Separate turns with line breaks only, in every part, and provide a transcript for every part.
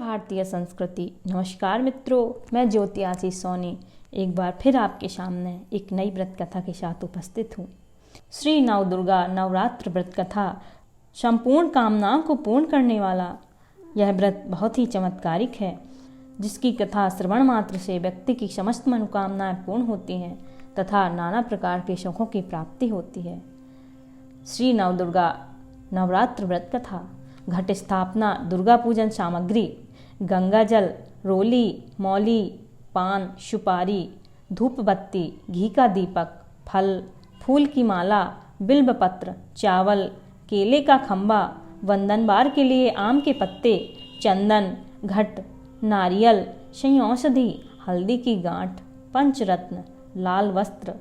भारतीय संस्कृति। नमस्कार मित्रों, मैं ज्योति आशीष सोनी एक बार फिर आपके सामने एक नई व्रत कथा के साथ उपस्थित हूँ। श्री नवदुर्गा नवरात्र व्रत कथा संपूर्ण कामनाओं को पूर्ण करने वाला यह व्रत बहुत ही चमत्कारिक है, जिसकी कथा श्रवण मात्र से व्यक्ति की समस्त मनोकामनाएं पूर्ण होती हैं तथा नाना प्रकार के सुखों की प्राप्ति होती है। श्री नवदुर्गा नवरात्र व्रत कथा। घट स्थापना, दुर्गा पूजन सामग्री: गंगा जल, रोली, मौली, पान, सुपारी, धूप बत्ती, घी का दीपक, फल, फूल की माला, बिल्व पत्र, चावल, केले का खंबा, वंदन बार के लिए आम के पत्ते, चंदन, घट, नारियल, संऔषधि, हल्दी की गांठ, पंचरत्न, लाल वस्त्र,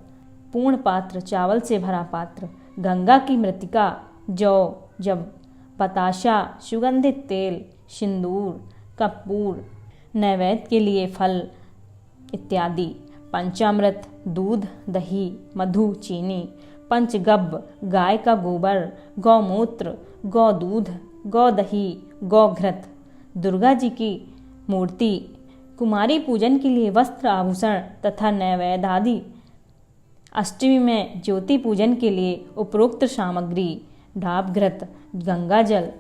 पूर्ण पात्र, चावल से भरा पात्र, गंगा की मृतिका, जौ, जब, बताशा, सुगंधित तेल, सिंदूर, कपूर, नैवेद्य के लिए फल इत्यादि, पंचामृत, दूध, दही, मधु, चीनी, पंचगव्य, गाय का गोबर, गौमूत्र, गौ दूध, गौ दही, गौघृत, दुर्गा जी की मूर्ति, कुमारी पूजन के लिए वस्त्र आभूषण तथा नैवेद्य आदि, अष्टमी में ज्योति पूजन के लिए उपरोक्त सामग्री, ढाब घृत, गंगा जल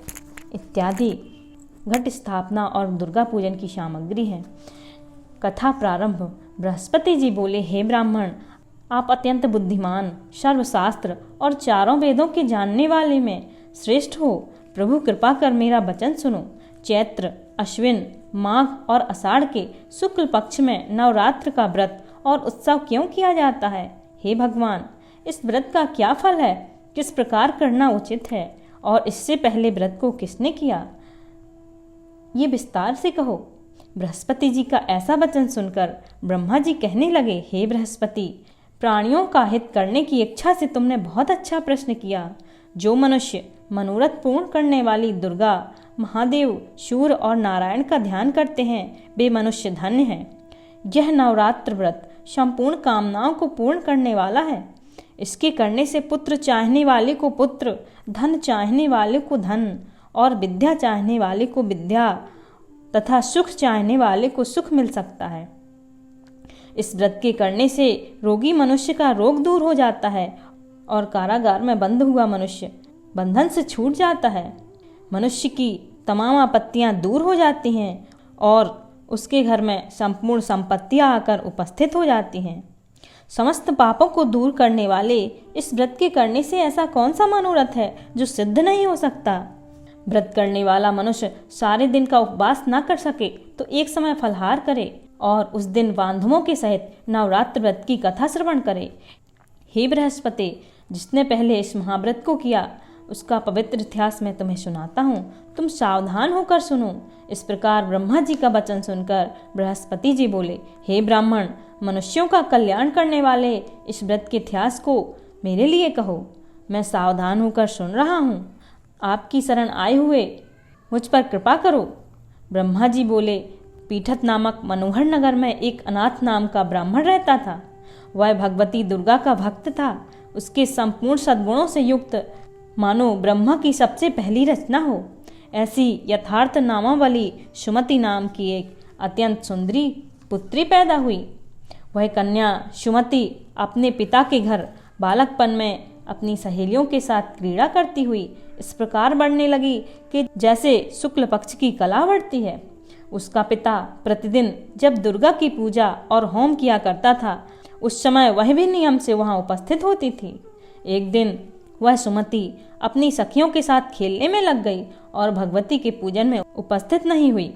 इत्यादि घट स्थापना और दुर्गा पूजन की सामग्री है। कथा प्रारंभ। बृहस्पति जी बोले, हे ब्राह्मण, आप अत्यंत बुद्धिमान, सर्वशास्त्र और चारों वेदों के जानने वाले में श्रेष्ठ हो। प्रभु कृपा कर मेरा वचन सुनो। चैत्र, अश्विन, माघ और आषाढ़ के शुक्ल पक्ष में नवरात्र का व्रत और उत्सव क्यों किया जाता है? हे भगवान, इस व्रत का क्या फल है? किस प्रकार करना उचित है और इससे पहले व्रत को किसने किया, ये विस्तार से कहो। बृहस्पति जी का ऐसा वचन सुनकर ब्रह्मा जी कहने लगे, हे बृहस्पति, प्राणियों का हित करने की इच्छा से तुमने बहुत अच्छा प्रश्न किया। जो मनुष्य मनोरथ पूर्ण करने वाली दुर्गा, महादेव, सूर्य और नारायण का ध्यान करते हैं, वे मनुष्य धन्य हैं। यह नवरात्र व्रत संपूर्ण कामनाओं को पूर्ण करने वाला है। इसके करने से पुत्र चाहने वाले को पुत्र, धन चाहने वाले को धन और विद्या चाहने वाले को विद्या तथा सुख चाहने वाले को सुख मिल सकता है। इस व्रत के करने से रोगी मनुष्य का रोग दूर हो जाता है और कारागार में बंद हुआ मनुष्य बंधन से छूट जाता है। मनुष्य की तमाम आपत्तियां दूर हो जाती हैं और उसके घर में संपूर्ण संपत्तियां आकर उपस्थित हो जाती हैं। समस्त पापों को दूर करने वाले इस व्रत के करने से ऐसा कौन सा मनोरथ है जो सिद्ध नहीं हो सकता? व्रत करने वाला मनुष्य सारे दिन का उपवास न कर सके तो एक समय फलहार करे और उस दिन बांधवों के सहित नवरात्र व्रत की कथा श्रवण करे। हे बृहस्पति, जिसने पहले इस महाव्रत को किया उसका पवित्र इतिहास मैं तुम्हें सुनाता हूँ, तुम सावधान होकर सुनो। इस प्रकार ब्रह्मा जी का वचन सुनकर बृहस्पति जी बोले, हे ब्राह्मण, मनुष्यों का कल्याण करने वाले इस व्रत के इतिहास को मेरे लिए कहो। मैं सावधान होकर सुन रहा हूँ। आपकी शरण आए हुए मुझ पर कृपा करो। ब्रह्मा जी बोले, पीठत नामक मनोहर नगर में एक अनाथ नाम का ब्राह्मण रहता था। वह भगवती दुर्गा का भक्त था। उसके संपूर्ण सद्गुणों से युक्त मानो ब्रह्मा की सबसे पहली रचना हो। ऐसी यथार्थ नामावली सुमति नाम की एक अत्यंत सुंदरी पुत्री पैदा हुई। वह कन्या सुमति अपने पिता के घर बालकपन में अपनी सहेलियों के साथ क्रीड़ा करती हुई इस प्रकार बढ़ने लगी कि जैसे शुक्ल पक्ष की कला बढ़ती है। उसका पिता प्रतिदिन जब दुर्गा की पूजा और होम किया करता था, उस समय वह भी नियम से वहां उपस्थित होती थी। एक दिन वह सुमति अपनी सखियों के साथ खेलने में लग गई और भगवती के पूजन में उपस्थित नहीं हुई।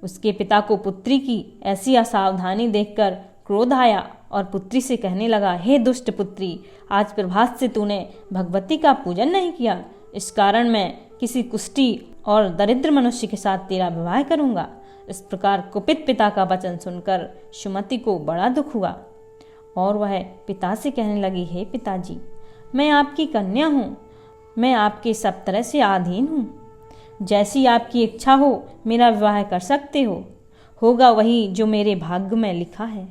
उसके पिता को पुत्री की ऐसी असावधानी देखकर क्रोध आया और पुत्री से कहने लगा, हे दुष्ट पुत्री, आज प्रभात से तूने भगवती का पूजन नहीं किया। इस कारण मैं किसी कुष्ठी और दरिद्र मनुष्य के साथ तेरा विवाह करूंगा। इस प्रकार कुपित पिता का वचन सुनकर सुमति को बड़ा दुख हुआ और वह पिता से कहने लगी, हे पिताजी, मैं आपकी कन्या हूँ। मैं आपके सब तरह से अधीन हूँ। जैसी आपकी इच्छा हो मेरा विवाह कर सकते हो। होगा वही जो मेरे भाग्य में लिखा है।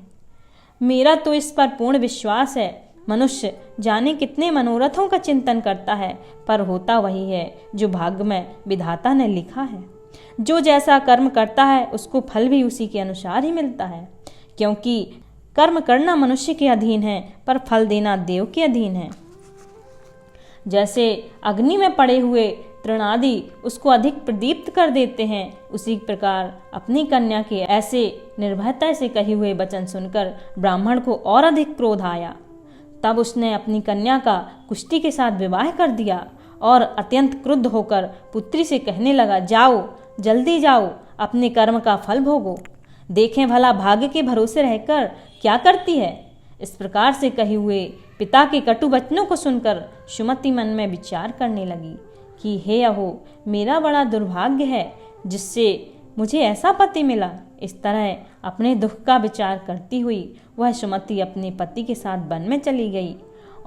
मेरा तो इस पर पूर्ण विश्वास है। मनुष्य जाने कितने मनोरथों का चिंतन करता है, पर होता वही है जो भाग्य में विधाता ने लिखा है। जो जैसा कर्म करता है उसको फल भी उसी के अनुसार ही मिलता है, क्योंकि कर्म करना मनुष्य के अधीन है पर फल देना देव के अधीन है। जैसे अग्नि में पड़े हुए तृणादि उसको अधिक प्रदीप्त कर देते हैं, उसी प्रकार अपनी कन्या के ऐसे निर्भयता से कहे हुए वचन सुनकर ब्राह्मण को और अधिक क्रोध आया। तब उसने अपनी कन्या का कुष्टी के साथ विवाह कर दिया और अत्यंत क्रुद्ध होकर पुत्री से कहने लगा, जाओ जल्दी जाओ, अपने कर्म का फल भोगो, देखें भला भाग्य के भरोसे रहकर क्या करती है। इस प्रकार से कहे हुए पिता के कटु वचनों को सुनकर सुमति मन में विचार करने लगी कि हे अहो, मेरा बड़ा दुर्भाग्य है जिससे मुझे ऐसा पति मिला। इस तरह अपने दुख का विचार करती हुई वह सुमति अपने पति के साथ वन में चली गई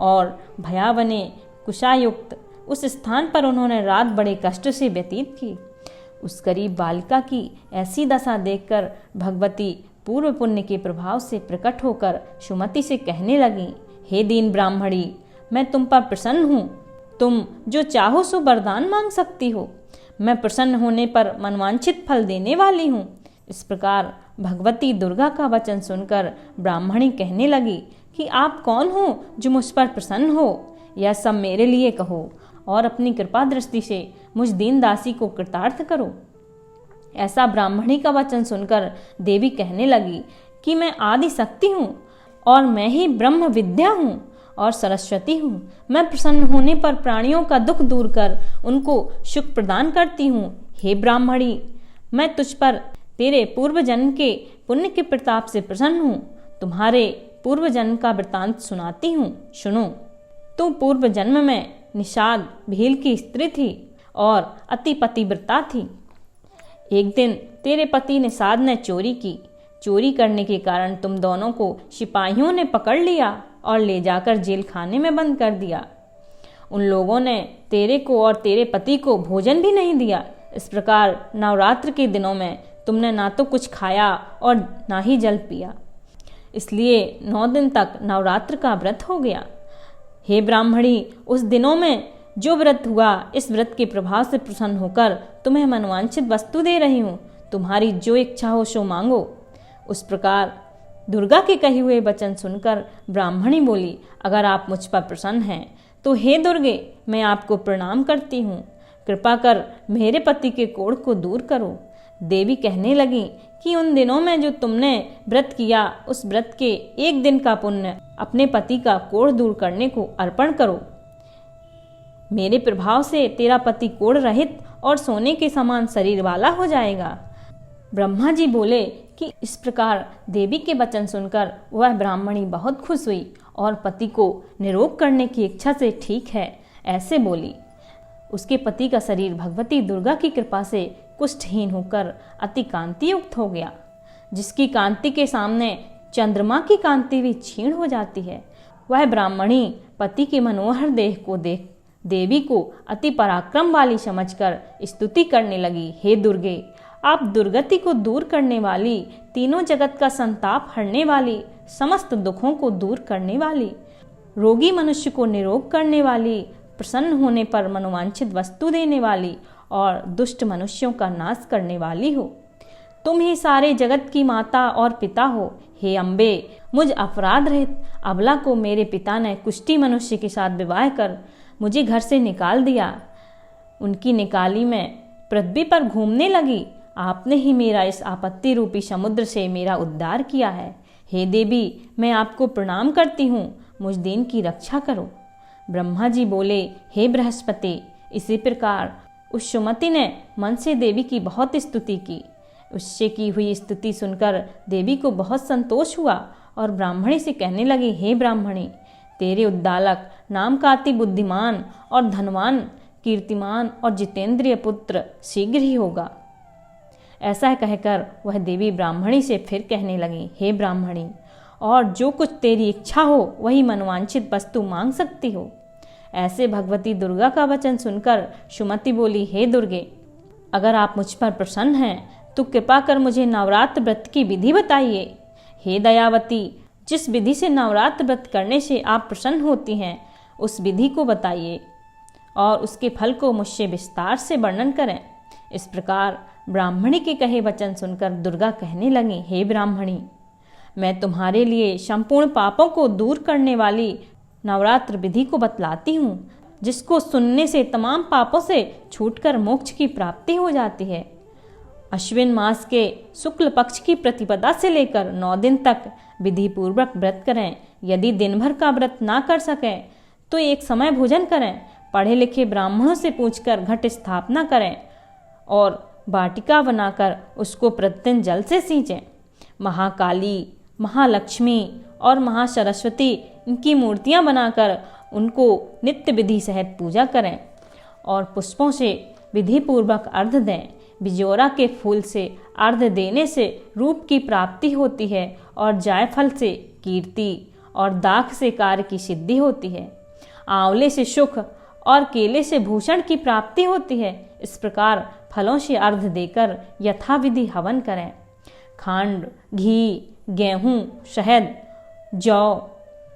और भयावने कुशायुक्त उस स्थान पर उन्होंने रात बड़े कष्ट से व्यतीत की। उस गरीब बालिका की ऐसी दशा देखकर भगवती पूर्व पुण्य के प्रभाव से प्रकट होकर सुमति से कहने लगी, हे दीन ब्राह्मणी, मैं तुम पर प्रसन्न हूँ, तुम जो चाहो सो वरदान मांग सकती हो, मैं प्रसन्न होने पर मनवांछित फल देने वाली हूँ। इस प्रकार भगवती दुर्गा का वचन सुनकर ब्राह्मणी कहने लगी कि आप कौन हो जो मुझ पर प्रसन्न हो, यह सब मेरे लिए कहो और अपनी कृपा दृष्टि से मुझ दीन दासी को कृतार्थ करो। ऐसा ब्राह्मणी का वचन सुनकर देवी कहने लगी कि मैं आदि शक्ति हूँ और मैं ही ब्रह्म विद्या हूँ और सरस्वती हूँ। मैं प्रसन्न होने पर प्राणियों का दुख दूर कर उनको सुख प्रदान करती हूँ। हे ब्राह्मणी, मैं तुझ पर तेरे पूर्व जन्म के पुण्य के प्रताप से प्रसन्न हूँ। तुम्हारे पूर्व जन्म का वृतांत सुनाती हूँ, सुनो। तू पूर्व जन्म में निषाद भील की स्त्री थी और अति पतिव्रता थी। एक दिन तेरे पति निषाद ने चोरी की। चोरी करने के कारण तुम दोनों को सिपाहियों ने पकड़ लिया और ले जाकर जेल खाने में बंद कर दिया। उन लोगों ने तेरे को और तेरे पति को भोजन भी नहीं दिया। इस प्रकार नवरात्र के दिनों में तुमने ना तो कुछ खाया और ना ही जल पिया, इसलिए 9 दिन तक नवरात्र का व्रत हो गया। हे ब्राह्मणी, उस दिनों में जो व्रत हुआ, इस व्रत के प्रभाव से प्रसन्न होकर तुम्हें मनवांछित वस्तु दे रही हूँ। तुम्हारी जो इच्छा हो सो मांगो। उस प्रकार दुर्गा के कहे हुए वचन सुनकर ब्राह्मणी बोली, अगर आप मुझ पर प्रसन्न हैं तो हे दुर्गे, मैं आपको प्रणाम करती हूँ। कृपा कर मेरे पति के कोढ़ को दूर करो। देवी कहने लगी कि उन दिनों में जो तुमने व्रत किया, उस व्रत के 1 दिन का पुण्य अपने पति का कोढ़ दूर करने को अर्पण करो। मेरे प्रभाव से तेरा पति कोढ़ रहित और सोने के समान शरीर वाला हो जाएगा। ब्रह्मा जी बोले कि इस प्रकार देवी के वचन सुनकर वह ब्राह्मणी बहुत खुश हुई और पति को निरोग करने की इच्छा से ठीक है ऐसे बोली। उसके पति का शरीर भगवती दुर्गा की कृपा से कुष्ठहीन होकर अति कांति युक्त हो गया, जिसकी कांति के सामने चंद्रमा की कांति भी क्षीण हो जाती है। वह ब्राह्मणी पति के मनोहर देह को देख देवी को अति पराक्रम वाली समझकर स्तुति करने लगी। हे दुर्गे, आप दुर्गति को दूर करने वाली, तीनों जगत का संताप हरने वाली, समस्त दुखों को दूर करने वाली, रोगी मनुष्य को निरोग करने वाली, प्रसन्न होने पर मनोवांछित वस्तु देने वाली और दुष्ट मनुष्यों का नाश करने वाली हो। तुम ही सारे जगत की माता और पिता हो। हे अम्बे, मुझ अपराध रहित अबला को मेरे पिता ने कुष्ठी मनुष्य के साथ विवाह कर मुझे घर से निकाल दिया। उनकी निकाली में पृथ्वी पर घूमने लगी। आपने ही मेरा इस आपत्ति रूपी समुद्र से मेरा उद्धार किया है। हे देवी, मैं आपको प्रणाम करती हूँ, मुझ दीन की रक्षा करो। ब्रह्मा जी बोले, हे बृहस्पति। इसी प्रकार उस सुमति ने मन से देवी की बहुत स्तुति की। उससे की हुई स्तुति सुनकर देवी को बहुत संतोष हुआ और ब्राह्मणी से कहने लगी, हे ब्राह्मणी, तेरे उद्दालक नाम का अति बुद्धिमान और धनवान, कीर्तिमान और जितेंद्रिय पुत्र शीघ्र ही होगा। ऐसा कहकर वह देवी ब्राह्मणी से फिर कहने लगी, हे ब्राह्मणी, और जो कुछ तेरी इच्छा हो वही मनवांछित वस्तु मांग सकती हो। ऐसे भगवती दुर्गा का वचन सुनकर सुमति बोली, हे दुर्गे, अगर आप मुझ पर प्रसन्न हैं तो कृपा कर मुझे नवरात्र व्रत की विधि बताइए। हे दयावती, जिस विधि से नवरात्र व्रत करने से आप प्रसन्न होती हैं उस विधि को बताइए और उसके फल को मुझसे विस्तार से वर्णन करें। इस प्रकार ब्राह्मणी के कहे वचन सुनकर दुर्गा कहने लगी, हे ब्राह्मणी, मैं तुम्हारे लिए संपूर्ण पापों को दूर करने वाली नवरात्र विधि को बतलाती हूँ, जिसको सुनने से तमाम पापों से छूटकर मोक्ष की प्राप्ति हो जाती है। अश्विन मास के शुक्ल पक्ष की प्रतिपदा से लेकर 9 दिन तक विधि पूर्वक व्रत करें। यदि दिन भर का व्रत ना कर सकें तो एक समय भोजन करें। पढ़े लिखे ब्राह्मणों से पूछकर घट स्थापना करें और वाटिका बनाकर उसको प्रतिदिन जल से सींचें। महाकाली, महालक्ष्मी और महासरस्वती इनकी मूर्तियां बनाकर उनको नित्य विधि सहित पूजा करें और पुष्पों से विधि पूर्वक अर्घ दें। बिजोरा के फूल से अर्घ देने से रूप की प्राप्ति होती है और जायफल से कीर्ति और दाख से कार्य की सिद्धि होती है। आंवले से सुख और केले से भूषण की प्राप्ति होती है। इस प्रकार फलों से अर्घ देकर यथाविधि हवन करें। खांड, घी, गेहूं, शहद, जौ,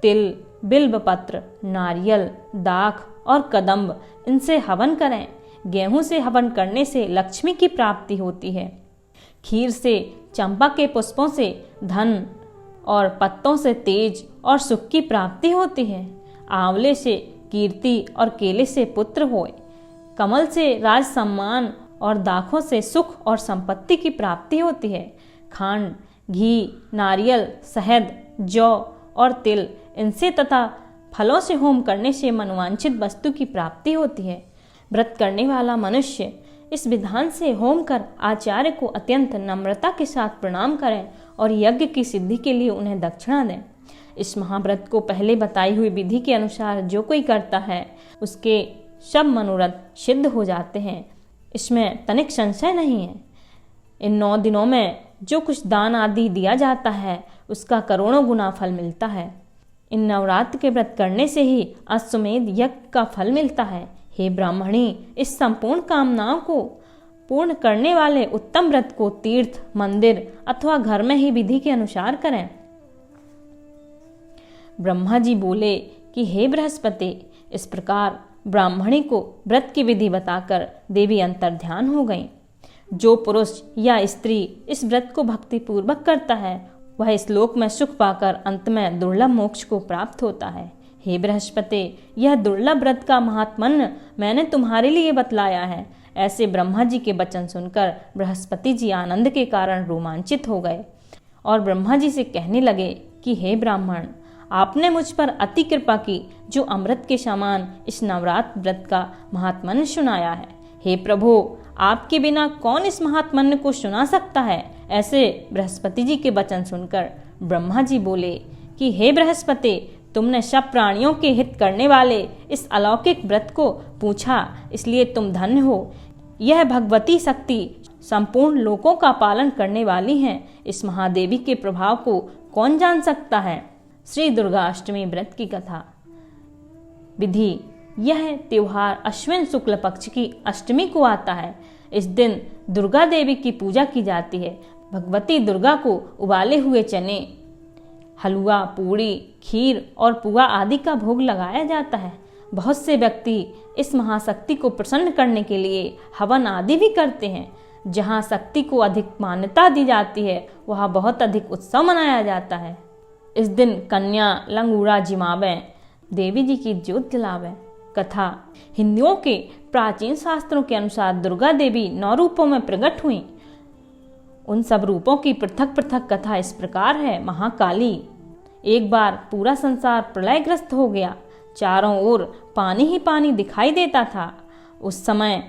तिल, बिल्वपत्र, नारियल, दाख और कदम्ब इनसे हवन करें। गेहूं से हवन करने से लक्ष्मी की प्राप्ति होती है। खीर से, चंपा के पुष्पों से धन और पत्तों से तेज और सुख की प्राप्ति होती है। आंवले से कीर्ति और केले से पुत्र होए। कमल से राज सम्मान और दाखों से सुख और संपत्ति की प्राप्ति होती है। खांड, घी, नारियल, शहद, जौ और तिल इनसे तथा फलों से होम करने से मनोवांछित वस्तु की प्राप्ति होती है। व्रत करने वाला मनुष्य इस विधान से होम कर आचार्य को अत्यंत नम्रता के साथ प्रणाम करें और यज्ञ की सिद्धि के लिए उन्हें दक्षिणा दें। इस महाव्रत को पहले बताई हुई विधि के अनुसार जो कोई करता है उसके सब मनोरथ सिद्ध हो जाते हैं। इसमें तनिक संशय नहीं है। इन 9 दिनों में जो कुछ दान आदि दिया जाता है उसका करोड़ों गुना फल मिलता है। इन नवरात्र के व्रत करने से ही अश्वमेध यज्ञ का फल मिलता है। हे ब्राह्मणी, इस संपूर्ण कामनाओं को पूर्ण करने वाले उत्तम व्रत को तीर्थ, मंदिर अथवा घर में ही विधि के अनुसार करें। ब्रह्मा जी बोले कि हे बृहस्पति, इस प्रकार ब्राह्मणी को व्रत की विधि बताकर देवी अंतर्ध्यान हो गईं। जो पुरुष या स्त्री इस व्रत को भक्ति पूर्वक करता है वह इस लोक में सुख पाकर अंत में दुर्लभ मोक्ष को प्राप्त होता है। हे बृहस्पति, यह दुर्लभ व्रत का महात्म्य मैंने तुम्हारे लिए बतलाया है। ऐसे ब्रह्मा जी के वचन सुनकर बृहस्पति जी आनंद के कारण रोमांचित हो गए और ब्रह्मा जी से कहने लगे कि हे ब्राह्मण, आपने मुझ पर अति कृपा की जो अमृत के समान इस नवरात्र व्रत का महात्म्य सुनाया है। हे प्रभु, आपके बिना कौन इस महात्म्य को सुना सकता है। ऐसे बृहस्पति जी के वचन सुनकर ब्रह्मा जी बोले कि हे बृहस्पति, तुमने सब प्राणियों के हित करने वाले इस अलौकिक व्रत को पूछा, इसलिए तुम धन्य हो। यह भगवती शक्ति संपूर्ण लोकों का पालन करने वाली हैं। इस महादेवी के प्रभाव को कौन जान सकता है। श्री दुर्गाष्टमी व्रत की कथा विधि। यह त्योहार अश्विन शुक्ल पक्ष की अष्टमी को आता है। इस दिन दुर्गा देवी की पूजा की जाती है। भगवती दुर्गा को उबाले हुए चने, हलवा, पूड़ी, खीर और पुआ आदि का भोग लगाया जाता है। बहुत से व्यक्ति इस महाशक्ति को प्रसन्न करने के लिए हवन आदि भी करते हैं। जहाँ शक्ति को अधिक मान्यता दी जाती है वहाँ बहुत अधिक उत्सव मनाया जाता है। इस दिन कन्या लंगूरा जिमावें, देवी जी की ज्योत जलावें। कथा। हिंदुओं के प्राचीन शास्त्रों के अनुसार दुर्गा देवी 9 रूपों में प्रकट हुई। उन सब रूपों की पृथक पृथक कथा इस प्रकार है। महाकाली। एक बार पूरा संसार प्रलयग्रस्त हो गया। चारों ओर पानी ही पानी दिखाई देता था। उस समय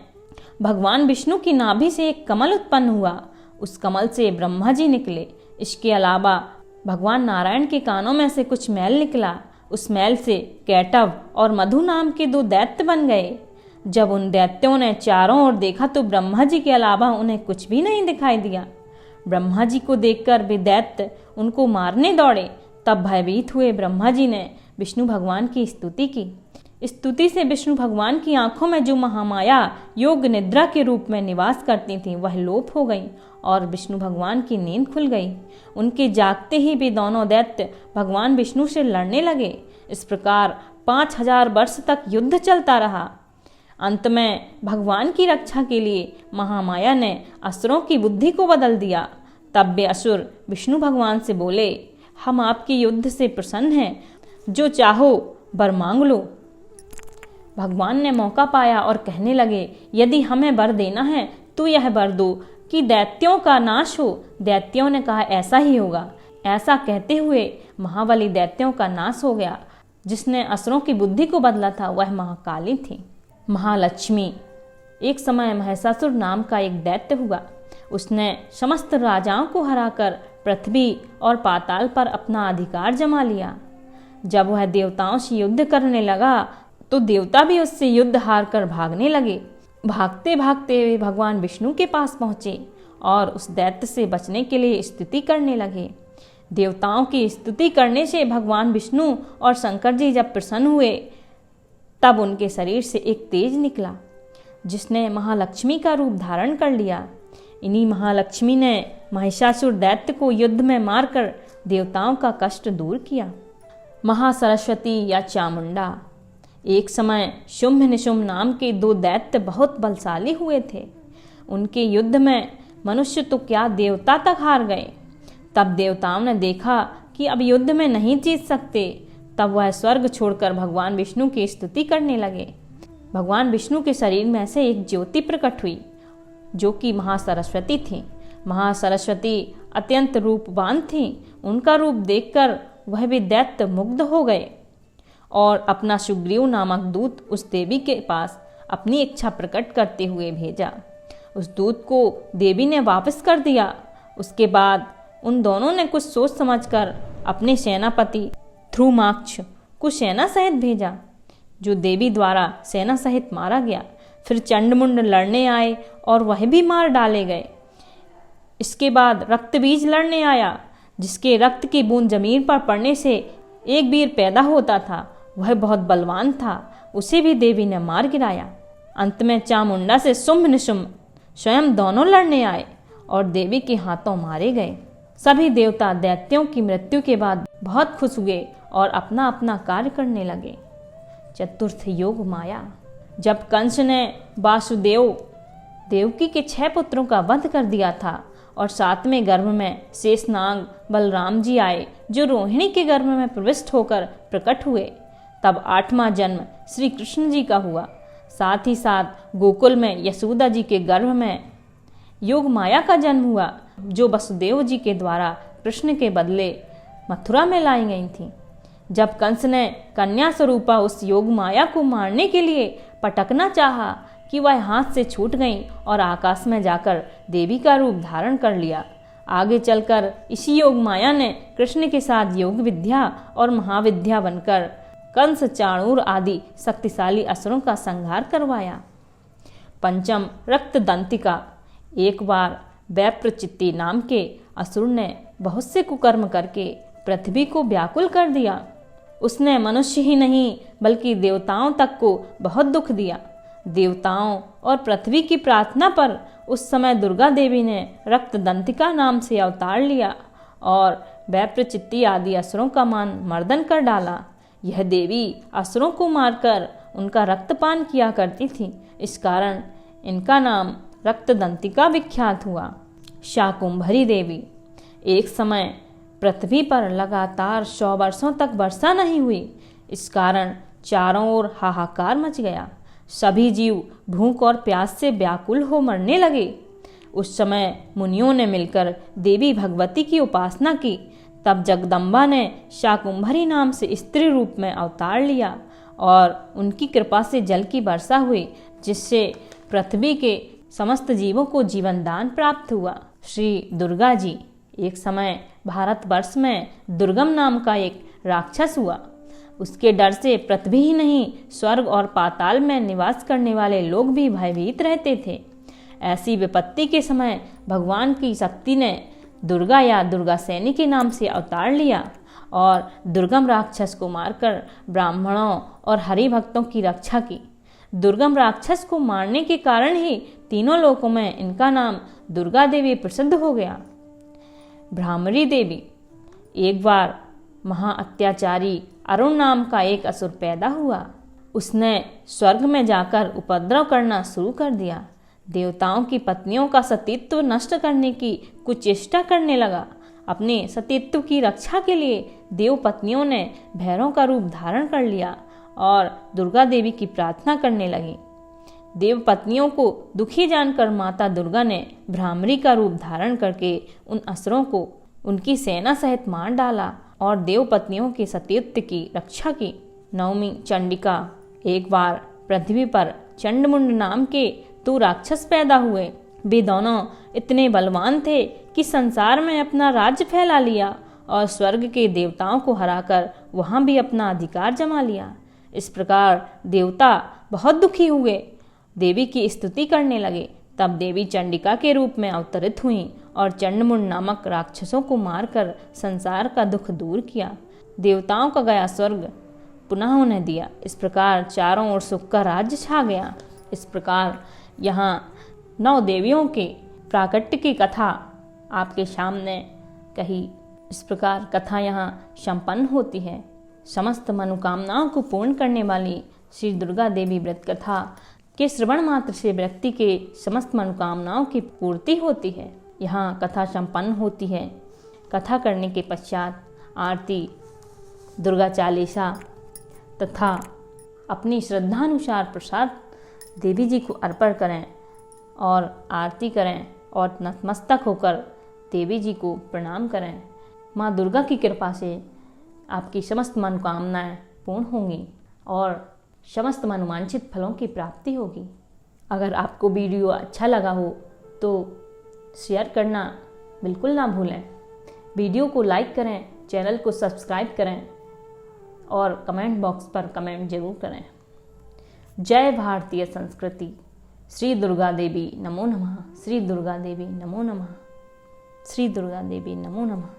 भगवान विष्णु की नाभि से एक कमल उत्पन्न हुआ। उस कमल से ब्रह्मा जी निकले। इसके अलावा भगवान नारायण के कानों में से कुछ मैल निकला। उस मैल से कैटव और मधु नाम के 2 दैत्य बन गए। जब उन दैत्यों ने चारों ओर देखा तो ब्रह्मा जी के अलावा उन्हें कुछ भी नहीं दिखाई दिया। ब्रह्मा जी को देखकर वे दैत्य उनको मारने दौड़े। तब भयभीत हुए ब्रह्मा जी ने विष्णु भगवान की स्तुति की। स्तुति से विष्णु भगवान की आंखों में जो महामाया योग निद्रा के रूप में निवास करती थी वह लोप हो गई और विष्णु भगवान की नींद खुल गई। उनके जागते ही वे दोनों दैत्य भगवान विष्णु से लड़ने लगे। इस प्रकार 5000 वर्ष तक युद्ध चलता रहा। अंत में भगवान की रक्षा के लिए महामाया ने असुरों की बुद्धि को बदल दिया। तब वे असुर विष्णु भगवान से बोले, हम आपके युद्ध से प्रसन्न हैं, जो चाहो वर मांग लो। भगवान ने मौका पाया और कहने लगे, यदि हमें वर देना है तो यह वर दो कि दैत्यों का नाश हो। दैत्यों ने कहा, ऐसा ही होगा। ऐसा कहते हुए महाबली दैत्यों का नाश हो गया। जिसने असुरों की बुद्धि को बदला था वह महाकाली थी, महालक्ष्मी। एक समय महिषासुर नाम का एक दैत्य हुआ। उसने समस्त राजाओं को हराकर पृथ्वी और पाताल पर अपना अधिकार जमा लिया। जब वह देवताओं से युद्ध करने लगा तो देवता भी उससे युद्ध हार कर भागने लगे। भागते भागते वे भगवान विष्णु के पास पहुँचे और उस दैत्य से बचने के लिए स्तुति करने लगे। देवताओं की स्तुति करने से भगवान विष्णु और शंकर जी जब प्रसन्न हुए तब उनके शरीर से एक तेज निकला जिसने महालक्ष्मी का रूप धारण कर लिया। इन्हीं महालक्ष्मी ने महिषासुर दैत्य को युद्ध में मारकर देवताओं का कष्ट दूर किया। महासरस्वती या चामुंडा। एक समय शुंभ निशुंभ नाम के दो दैत्य बहुत बलशाली हुए थे। उनके युद्ध में मनुष्य तो क्या देवता तक हार गए। तब देवताओं ने देखा कि अब युद्ध में नहीं जीत सकते। तब वह स्वर्ग छोड़कर भगवान विष्णु की स्तुति करने लगे। भगवान विष्णु के शरीर में से एक ज्योति प्रकट हुई जो कि महासरस्वती थी। महासरस्वती अत्यंत रूपवान थी। उनका रूप देखकर वह भी दैत्य मुग्ध हो गए और अपना सुग्रीव नामक दूत उस देवी के पास अपनी इच्छा प्रकट करते हुए भेजा। उस दूत को देवी ने वापस कर दिया। उसके बाद उन दोनों ने कुछ सोच समझकर अपने सेनापति ध्रुमाक्ष को सेना सहित भेजा, जो देवी द्वारा सेना सहित मारा गया। फिर चंडमुंड लड़ने आए और वह भी मार डाले गए। इसके बाद रक्तबीज लड़ने आया, जिसके रक्त की बूंद जमीन पर पड़ने से एक वीर पैदा होता था। वह बहुत बलवान था, उसे भी देवी ने मार गिराया। अंत में चामुंडा से शुंभ निशुंभ स्वयं दोनों लड़ने आए और देवी के हाथों मारे गए। सभी देवता दैत्यों की मृत्यु के बाद बहुत खुश हुए और अपना अपना कार्य करने लगे। चतुर्थ योग माया। जब कंस ने वासुदेव देवकी के 6 पुत्रों का वध कर दिया था और 7वें गर्भ में शेषनाग बलराम जी आए, जो रोहिणी के गर्भ में प्रविष्ट होकर प्रकट हुए, तब 8वां जन्म श्री कृष्ण जी का हुआ। साथ ही साथ गोकुल में यशोदा जी के गर्भ में योग माया का जन्म हुआ, जो वसुदेव जी के द्वारा कृष्ण के बदले मथुरा में लाई गई थी। जब कंस ने कन्या स्वरूपा उस योग माया को मारने के लिए पटकना चाहा कि वह हाथ से छूट गई और आकाश में जाकर देवी का रूप धारण कर लिया। आगे चलकर इसी योग माया ने कृष्ण के साथ योग विद्या और महाविद्या बनकर कंस, चाणूर आदि शक्तिशाली असुरों का संहार करवाया। पंचम रक्त दंतिका। एक बार वैप्रचित्ति नाम के असुर ने बहुत से कुकर्म करके पृथ्वी को व्याकुल कर दिया। उसने मनुष्य ही नहीं बल्कि देवताओं तक को बहुत दुख दिया। देवताओं और पृथ्वी की प्रार्थना पर उस समय दुर्गा देवी ने रक्त दंतिका नाम से अवतार लिया और वैप्रचित्ति आदि असुरों का मान मर्दन कर डाला। यह देवी असुरों को मारकर उनका रक्तपान किया करती थी। इस कारण इनका नाम रक्त दंतिका विख्यात हुआ। शाकुंभरी देवी। एक समय पृथ्वी पर लगातार 100 वर्षों तक वर्षा नहीं हुई। इस कारण चारों ओर हाहाकार मच गया। सभी जीव भूख और प्यास से व्याकुल हो मरने लगे। उस समय मुनियों ने मिलकर देवी भगवती की उपासना की। तब जगदम्बा ने शाकुंभरी नाम से स्त्री रूप में अवतार लिया और उनकी कृपा से जल की वर्षा हुई, जिससे पृथ्वी के समस्त जीवों को जीवन दान प्राप्त हुआ। श्री दुर्गा जी। एक समय भारतवर्ष में दुर्गम नाम का एक राक्षस हुआ। उसके डर से पृथ्वी ही नहीं स्वर्ग और पाताल में निवास करने वाले लोग भी भयभीत रहते थे। ऐसी विपत्ति के समय भगवान की शक्ति ने दुर्गा या दुर्गा सैनी के नाम से अवतार लिया और दुर्गम राक्षस को मारकर ब्राह्मणों और हरि भक्तों की रक्षा की। दुर्गम राक्षस को मारने के कारण ही तीनों लोकों में इनका नाम दुर्गा देवी प्रसिद्ध हो गया। भ्रामरी देवी। एक बार महाअत्याचारी अरुण नाम का एक असुर पैदा हुआ। उसने स्वर्ग में जाकर उपद्रव करना शुरू कर दिया। देवताओं की पत्नियों का सतीत्व नष्ट करने की कुचेष्टा करने लगा। अपने सतीत्व की रक्षा के लिए देव पत्नियों ने भैरव का रूप धारण कर लिया और दुर्गा देवी की प्रार्थना करने लगी। देव पत्नियों को दुखी जानकर माता दुर्गा ने भ्रामरी का रूप धारण करके उन असुरों को उनकी सेना सहित मार डाला और देव पत्नियों के सतीत्व की रक्षा की। नवमी चंडिका। एक बार पृथ्वी पर चंडमुंड नाम के 2 राक्षस पैदा हुए। वे दोनों इतने बलवान थे कि संसार में अपना राज्य फैला लिया और स्वर्ग के देवताओं को हराकर वहां भी अपना अधिकार जमा लिया। इस प्रकार देवता बहुत दुखी हुए, देवी की स्तुति करने लगे। तब देवी चंडिका के रूप में अवतरित हुईं और चंडमुंड नामक राक्षसों को मारकर संसार का दुख दूर किया। देवताओं का गया स्वर्ग पुनः उन्हें दिया। इस प्रकार चारों ओर सुख का राज्य छा गया। इस प्रकार यहाँ 9 देवियों के प्राकट्य की कथा आपके सामने कही। इस प्रकार कथा यहाँ संपन्न होती है। समस्त मनोकामनाओं को पूर्ण करने वाली श्री दुर्गा देवी व्रत कथा के श्रवण मात्र से व्यक्ति के समस्त मनोकामनाओं की पूर्ति होती है। यहाँ कथा संपन्न होती है। कथा करने के पश्चात आरती, दुर्गा चालीसा तथा अपनी श्रद्धानुसार प्रसाद देवी जी को अर्पण करें और आरती करें और नतमस्तक होकर देवी जी को प्रणाम करें। माँ दुर्गा की कृपा से आपकी समस्त मनोकामनाएं पूर्ण होंगी और समस्त मनोवांछित फलों की प्राप्ति होगी। अगर आपको वीडियो अच्छा लगा हो तो शेयर करना बिल्कुल ना भूलें। वीडियो को लाइक करें, चैनल को सब्सक्राइब करें और कमेंट बॉक्स पर कमेंट जरूर करें। जय भारतीय संस्कृति। श्री दुर्गा देवी नमो नमः। श्री दुर्गा देवी नमो नमः। श्री दुर्गा देवी नमो नमः।